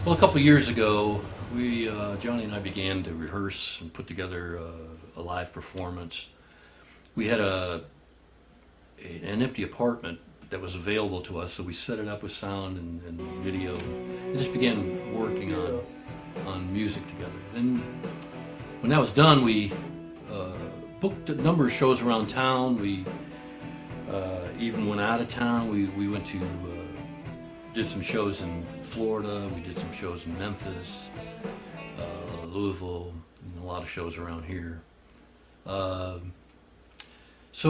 Well, a couple years ago, Johnny and I began to rehearse and put together a live performance. We had an empty apartment that was available to us, so we set it up with sound and video, and just began working on music together. Then, when that was done, we booked a number of shows around town. We even went out of town. We went to did some shows in Florida. We did some shows in Memphis, Louisville, and a lot of shows around here. So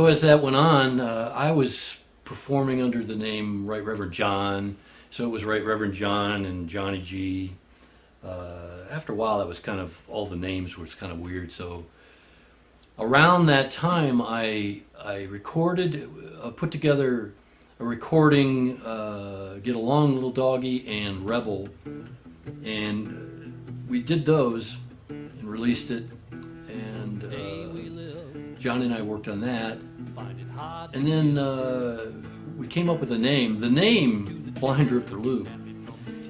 as that went on, I was performing under the name Right Reverend John. So it was Right Reverend John and Johnny G. After a while, that was kind of, all the names were kind of weird. So around that time, I recorded, put together a recording, Get Along Little Doggy and Rebel, and we did those and released it, and Johnny and I worked on that, and then we came up with a name. The name Blind Drifter Luke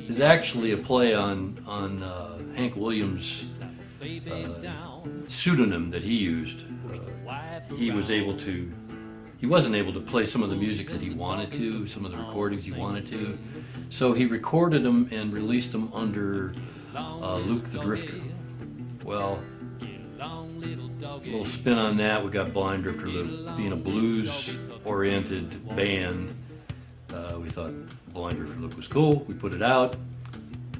is actually a play on Hank Williams' pseudonym that he used. He wasn't able to play some of the music that he wanted to, some of the recordings he wanted to, so he recorded them and released them under Luke the Drifter. Well, a little spin on that, we got Blind Drifter Luke. Being a blues-oriented band, we thought Blind Drifter Luke was cool. We put it out,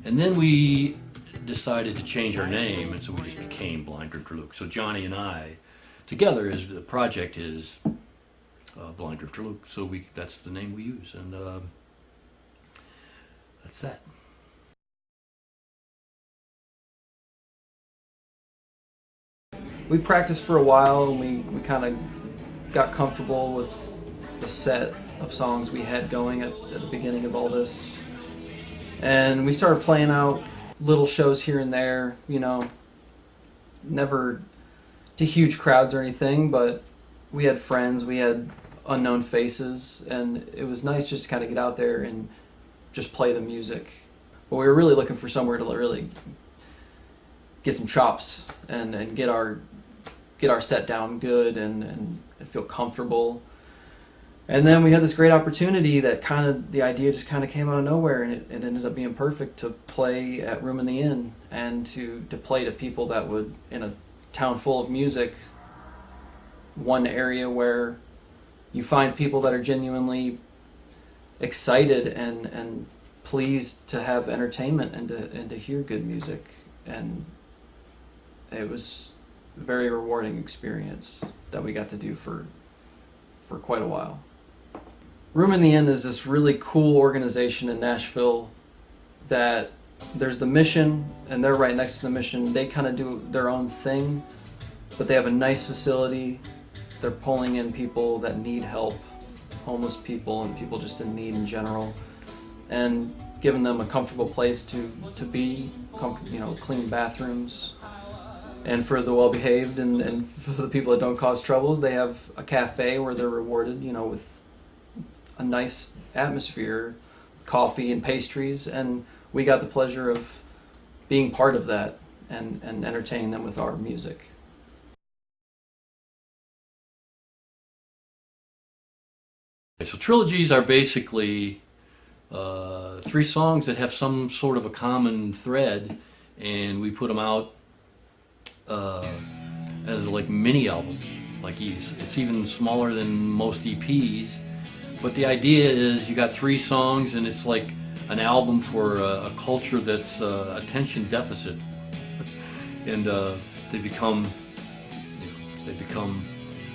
and then we decided to change our name, and so we just became Blind Drifter Luke. So Johnny and I, together, the project is Blind Drifter Luke. So that's the name we use, and that's that. We practiced for a while, and we kind of got comfortable with the set of songs we had going at the beginning of all this. And we started playing out little shows here and there, never to huge crowds or anything, but we had friends, we had unknown faces, and it was nice just to kind of get out there and just play the music. But we were really looking for somewhere to really get some chops and get our set down good and feel comfortable. And then we had this great opportunity that the idea just kind of came out of nowhere, and it ended up being perfect to play at Room in the Inn and to play to people that would, in a town full of music, one area where you find people that are genuinely excited and pleased to have entertainment and to hear good music. And it was a very rewarding experience that we got to do for quite a while. Room in the Inn is this really cool organization in Nashville that there's the mission, and they're right next to the mission. They kind of do their own thing, but they have a nice facility. They're pulling in people that need help, homeless people and people just in need in general, and giving them a comfortable place to be, clean bathrooms. And for the well-behaved and for the people that don't cause troubles, they have a cafe where they're rewarded, with a nice atmosphere, coffee and pastries, and we got the pleasure of being part of that and entertaining them with our music. So trilogies are basically 3 songs that have some sort of a common thread, and we put them out as like mini albums. Like it's even smaller than most EPs, but the idea is you got 3 songs, and it's like an album for a culture that's attention deficit, and they become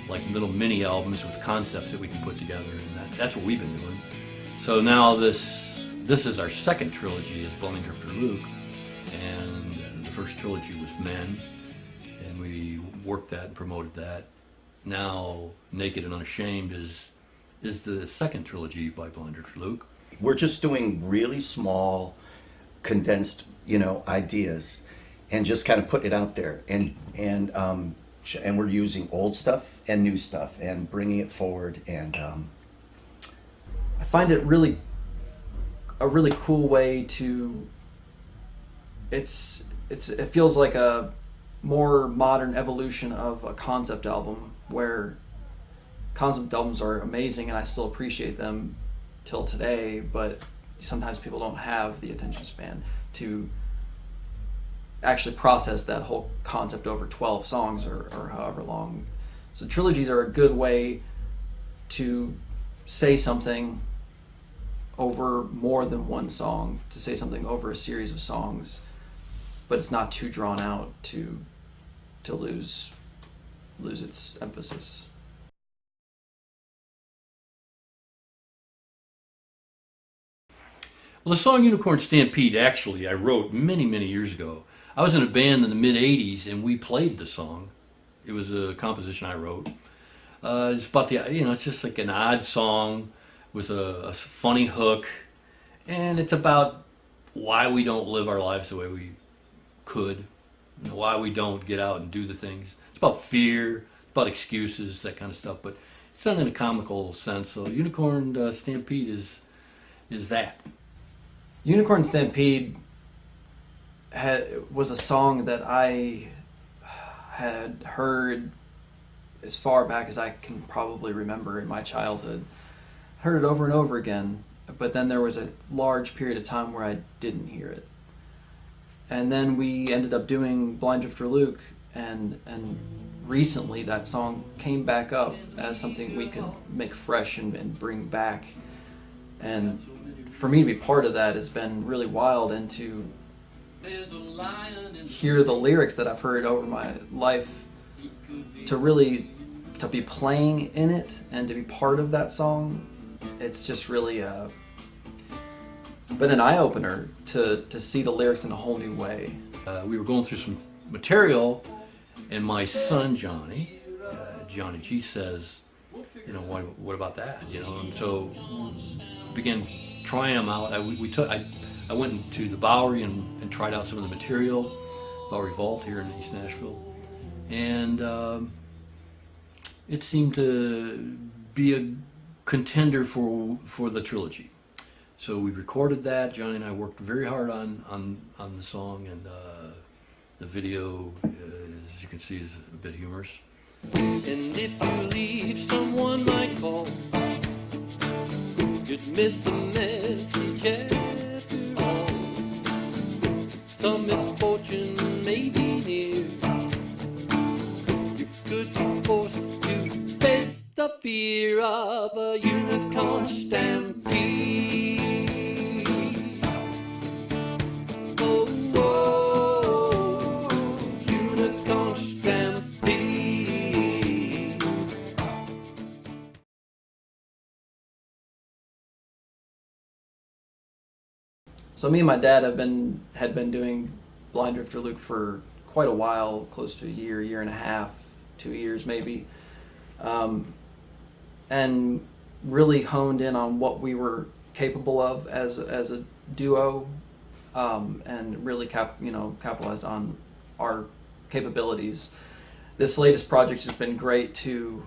like little mini albums with concepts that we can put together, and that's what we've been doing. So now this is our second trilogy, is Blind Drifter Luke, and the first trilogy was Men, and we worked that and promoted that. Now Naked and Unashamed is the second trilogy by Blind Drifter Luke. We're just doing really small, condensed, ideas, and just kind of putting it out there, and we're using old stuff and new stuff and bringing it forward. And I find it a really cool way to it feels like a more modern evolution of a concept album, where concept albums are amazing and I still appreciate them till today, but sometimes people don't have the attention span to actually process that whole concept over 12 songs or however long. So trilogies are a good way to say something over more than one song, to say something over a series of songs, but it's not too drawn out to lose its emphasis. Well, the song Unicorn Stampede, actually, I wrote many, many years ago. I was in a band in the mid-'80s, and we played the song. It was a composition I wrote. It's about it's just like an odd song with a funny hook, and it's about why we don't live our lives the way we could, why we don't get out and do the things. It's about fear, about excuses, that kind of stuff, but it's done in a comical sense. So Unicorn Stampede is that. Unicorn Stampede was a song that I had heard as far back as I can probably remember in my childhood. Heard it over and over again, but then there was a large period of time where I didn't hear it. And then we ended up doing Blind Drifter Luke, and recently that song came back up as something we could make fresh and bring back. And for me to be part of that has been really wild, and to hear the lyrics that I've heard over my life, to be playing in it and to be part of that song, it's just really been an eye-opener to see the lyrics in a whole new way. We were going through some material, and my son Johnny G says, what about that? And so began trying them out. I went into the Bowery and tried out some of the material, Bowery Vault here in East Nashville, and it seemed to be a contender for the trilogy. So we recorded that. Johnny and I worked very hard on the song, and the video, as you can see, is a bit humorous. And if you leave, someone might call. You'd miss the message after all. Some misfortune may be near. You could be forced to face the fear of a unicorn stampede. Unicorn stampede. So me and my dad had been doing Blind Drifter Luke for quite a while, close to a year and a half, 2 years maybe, and really honed in on what we were capable of as a duo, and really capitalized on our capabilities. This latest project has been great to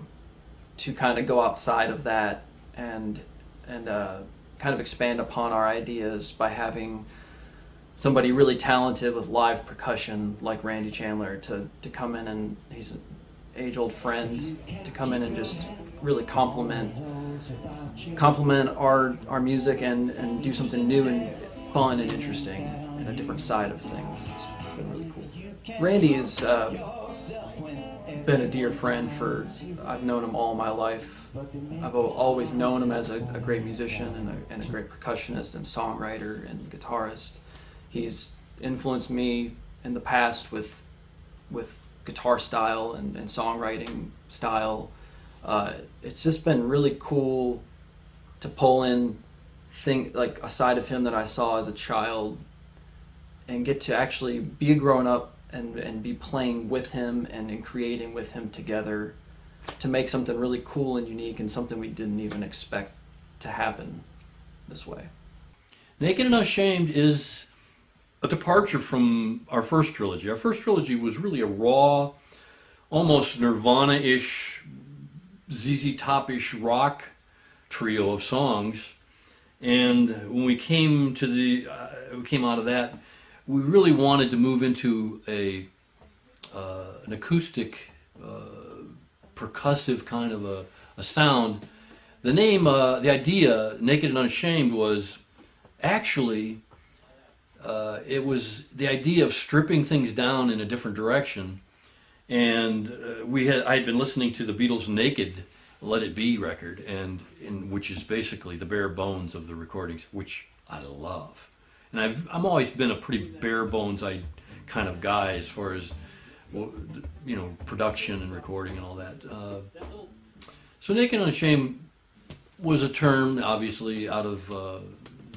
kind of go outside of that and kind of expand upon our ideas by having somebody really talented with live percussion like Randy Chandler to come in, and he's an age-old friend, to come in and just really complement our music and do something new and fun and interesting and a different side of things. It's been really cool. Randy has been a dear friend I've known him all my life. I've always known him as a great musician and a great percussionist and songwriter and guitarist. He's influenced me in the past with guitar style and songwriting style. It's just been really cool to pull in like a side of him that I saw as a child and get to actually be a grown up and be playing with him and creating with him together to make something really cool and unique and something we didn't even expect to happen this way. Naked and Unashamed is a departure from our first trilogy. Our first trilogy was really a raw, almost Nirvana-ish, ZZ Top-ish rock trio of songs. And when we came out of that, we really wanted to move into an acoustic, percussive kind of a sound. The name, the idea, Naked and Unashamed, was actually, it was the idea of stripping things down in a different direction. And I had been listening to the Beatles' Naked, Let It Be record, which is basically the bare bones of the recordings, which I love. And I'm always been a pretty bare bones kind of guy as far as, production and recording and all that. So Naked and Unashamed was a term, obviously, out of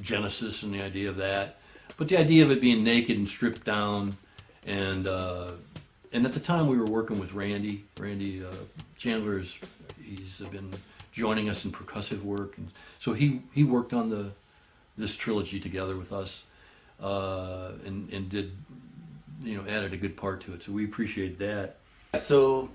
Genesis and the idea of that. But the idea of it being naked and stripped down, and at the time we were working with Randy. Randy Chandler he's been joining us in percussive work, and so he worked on this trilogy together with us, and did, added a good part to it. So we appreciate that. So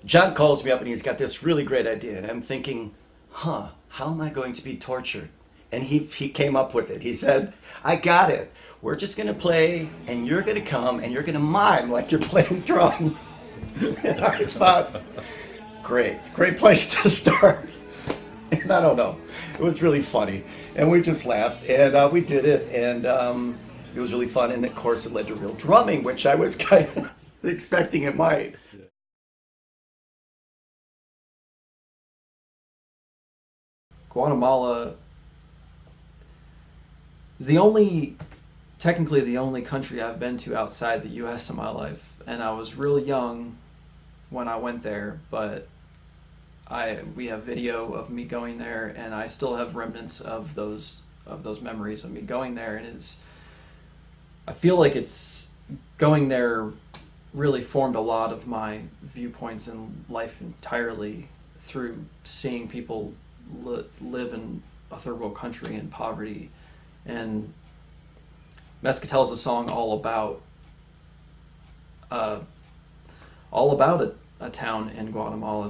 John calls me up and he's got this really great idea, and I'm thinking, how am I going to be tortured? And he came up with it. He said, I got it. We're just going to play, and you're going to come, and you're going to mime like you're playing drums. And I thought, great place to start. And I don't know, it was really funny. And we just laughed, and we did it, and it was really fun. And of course, it led to real drumming, which I was kind of expecting it might. Guatemala is technically the only country I've been to outside the U.S. in my life, and I was really young when I went there, but we have video of me going there, and I still have remnants of those memories of me going there, and I feel like it's going there really formed a lot of my viewpoints in life entirely through seeing people live in a third world country in poverty. And Mescatel is a song all about a town in Guatemala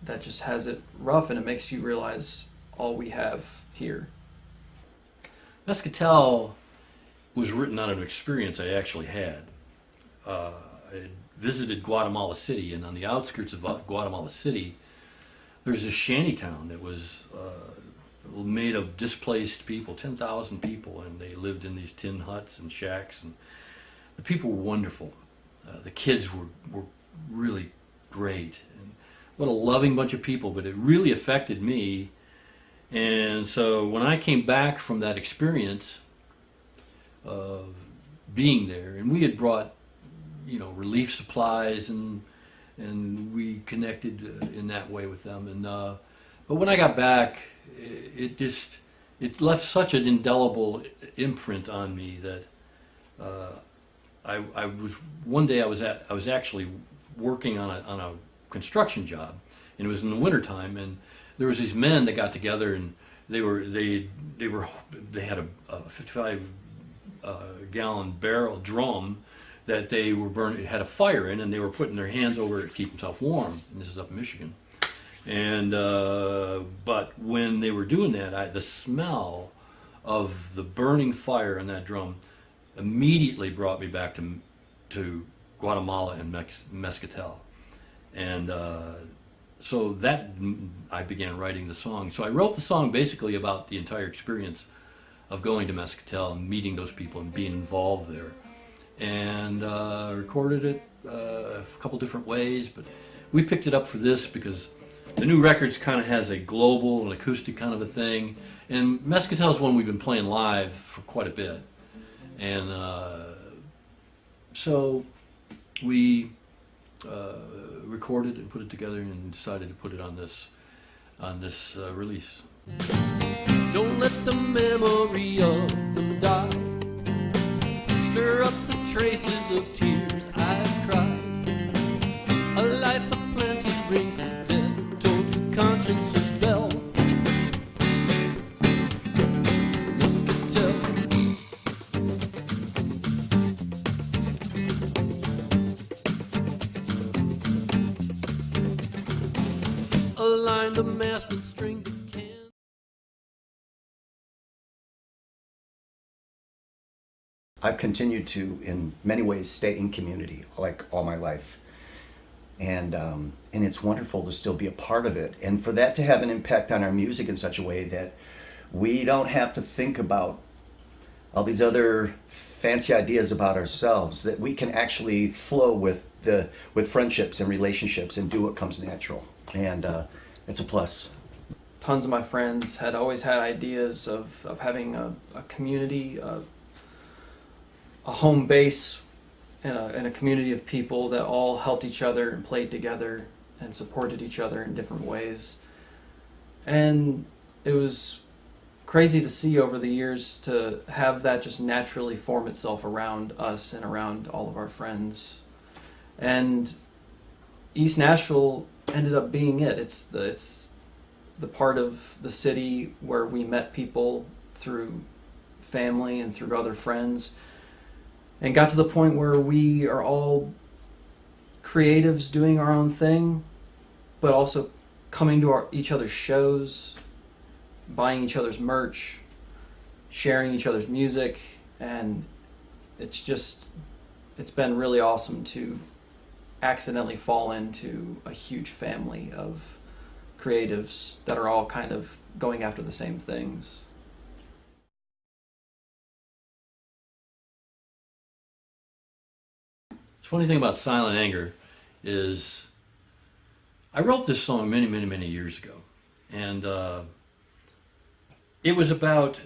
that just has it rough, and it makes you realize all we have here. Mescatel was written on an experience I actually had. I had visited Guatemala City, and on the outskirts of Guatemala City, there's a shanty town that was made of displaced people, 10,000 people, and they lived in these tin huts and shacks, and the people were wonderful. The kids were really great, and what a loving bunch of people, but it really affected me. And so when I came back from that experience of being there, and we had brought, relief supplies, and we connected in that way with them. And but when I got back, it left such an indelible imprint on me that I was one day I was actually working on a construction job, and it was in the wintertime, and there was these men that got together, and they had a 55 gallon barrel drum that they were burning, had a fire in, and they were putting their hands over it to keep themselves warm. And this is up in Michigan. And but when they were doing that, the smell of the burning fire in that drum immediately brought me back to Guatemala and Mescatel. And so that I began writing the song. So I wrote the song basically about the entire experience of going to Mescatel and meeting those people and being involved there. And recorded it a couple different ways, but we picked it up for this because the new records kind of has a global and acoustic kind of a thing, and Mescatel is one we've been playing live for quite a bit. And so we recorded and put it together and decided to put it on this release. Don't let the memory of them die stir up the traces of tears I've cried. A life of plenty rings the dead, told your conscience's bell. Align the mast and string the can. I've continued to, in many ways, stay in community like all my life, and it's wonderful to still be a part of it, and for that to have an impact on our music in such a way that we don't have to think about all these other fancy ideas about ourselves. That we can actually flow with friendships and relationships and do what comes natural, and it's a plus. Tons of my friends had always had ideas of having a community, a home base, and a community of people that all helped each other and played together and supported each other in different ways. And it was crazy to see over the years to have that just naturally form itself around us and around all of our friends. And East Nashville ended up being it. It's the part of the city where we met people through family and through other friends, and got to the point where we are all creatives doing our own thing, but also coming to each other's shows, buying each other's merch, sharing each other's music, and it's been really awesome to accidentally fall into a huge family of creatives that are all kind of going after the same things. The funny thing about Silent Anger is I wrote this song many, many, many years ago. And it was about,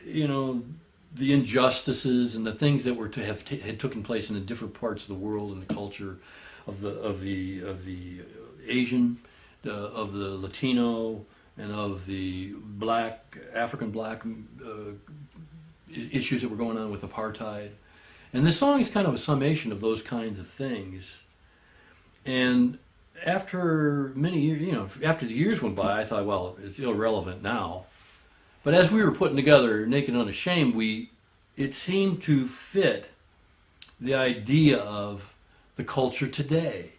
the injustices and the things that were to have had taken place in the different parts of the world and the culture of the Asian, of the Latino, and of the African black issues that were going on with apartheid. And this song is kind of a summation of those kinds of things. And after many years, after the years went by, I thought, well, it's irrelevant now. But as we were putting together Naked Unashamed, it seemed to fit the idea of the culture today.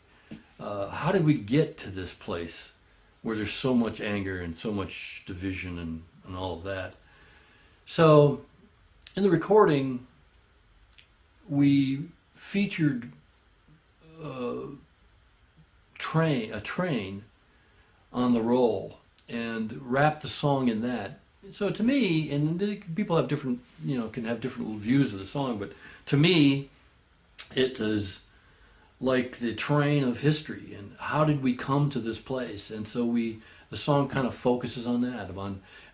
How did we get to this place where there's so much anger and so much division and all of that? So in the recording, we featured a train on the roll and wrapped the song in that. So to me, and people have different, can have different views of the song, but to me, it is like the train of history and how did we come to this place? And so the song kind of focuses on that,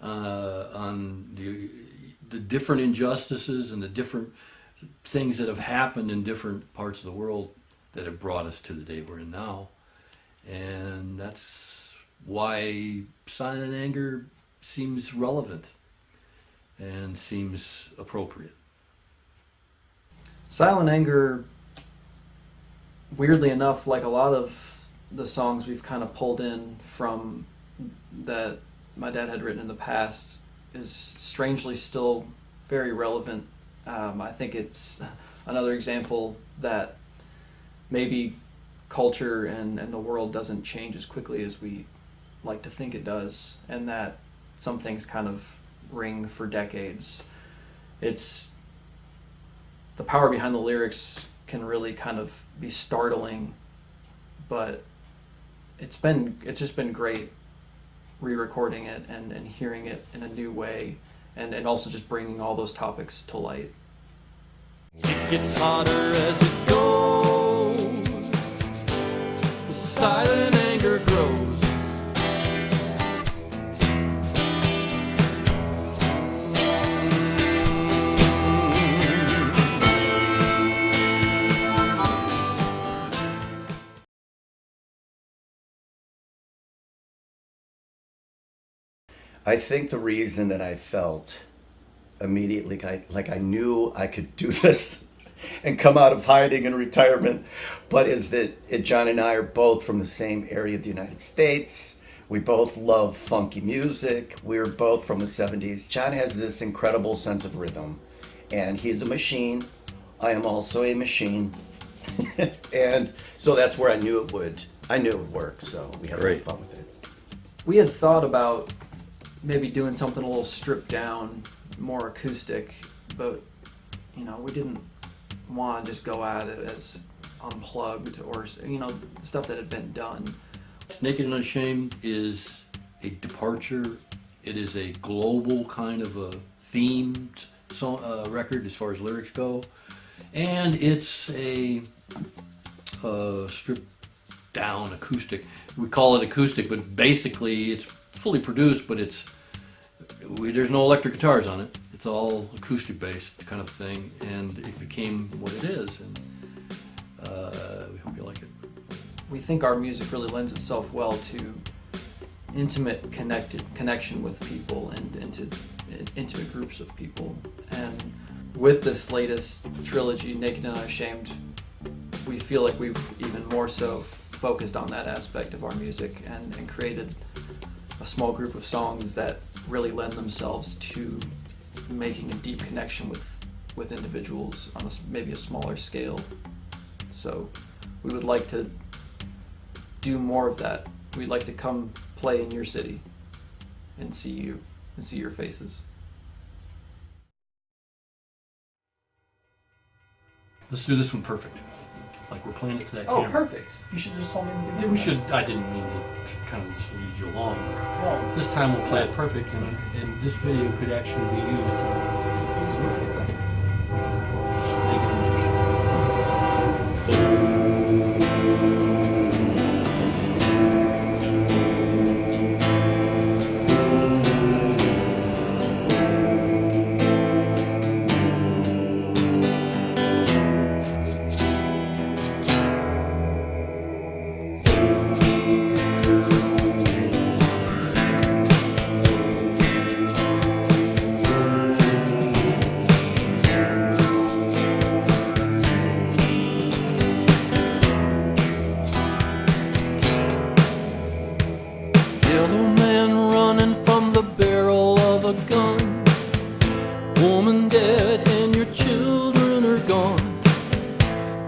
on the different injustices and the different things that have happened in different parts of the world that have brought us to the day we're in now. And that's why Silent Anger seems relevant and seems appropriate. Silent Anger, weirdly enough, like a lot of the songs we've kind of pulled in from that my dad had written in the past, is strangely still very relevant. I think it's another example that maybe culture and the world doesn't change as quickly as we like to think it does, and that some things kind of ring for decades. It's the power behind the lyrics can really kind of be startling, but it's just been great re-recording it and hearing it in a new way, and also just bringing all those topics to light. It gets hotter as it goes. The silent anger grows. I think the reason that I felt immediately like I knew I could do this and come out of hiding and retirement, but is that John and I are both from the same area of the United States. We both love funky music. We're both from the 70s. John has this incredible sense of rhythm, and he's a machine. I am also a machine. And so that's where I knew it would work, so we had a lot of fun with it. We had thought about maybe doing something a little stripped down, more acoustic, but we didn't want to just go at it as unplugged or, stuff that had been done. Naked and Unashamed is a departure. It is a global kind of a themed song, record as far as lyrics go, and it's a stripped down acoustic. We call it acoustic, but basically it's fully produced, but there's no electric guitars on it. It's all acoustic based kind of thing, and it became what it is, and we hope you like it. We think our music really lends itself well to intimate connection with people and into intimate groups of people. And with this latest trilogy, Naked and Unashamed, we feel like we've even more so focused on that aspect of our music and created a small group of songs that really lend themselves to making a deep connection with individuals on maybe a smaller scale. So we would like to do more of that. We'd like to come play in your city and see you and see your faces. Let's do this one perfect, like we're playing it to that Oh, camera. perfect. You should just told me in the beginning. Yeah, we should. I didn't mean to kind of just lead you along. Well, This time we'll play it perfect, and this video could actually be used to it's perfect. make it an Yellow man running from the barrel of a gun. Woman dead and your children are gone.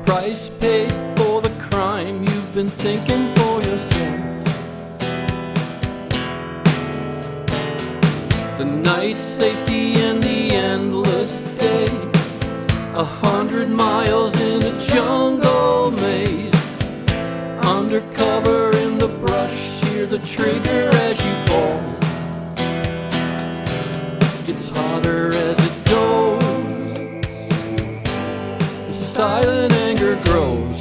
Price paid for the crime you've been thinking for yourself. The night safety and the endless day. 100 miles in a jungle maze. Undercover in the brush. The trigger as you fall gets hotter as it goes. The silent anger grows.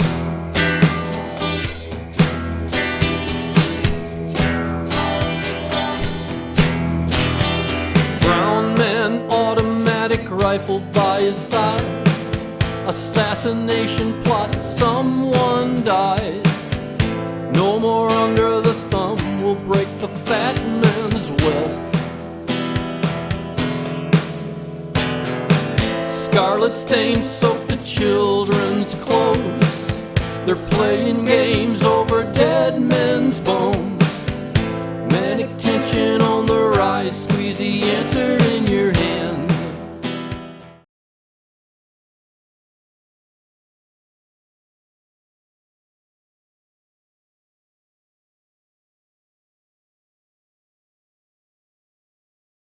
Brown man, automatic rifle by his side. Assassination plot, someone dies. No more under the thumb will break the fat man's wealth. Scarlet stains soak the children's clothes. They're playing games over dead men's bones. Manic tension on the rise, squeeze the answer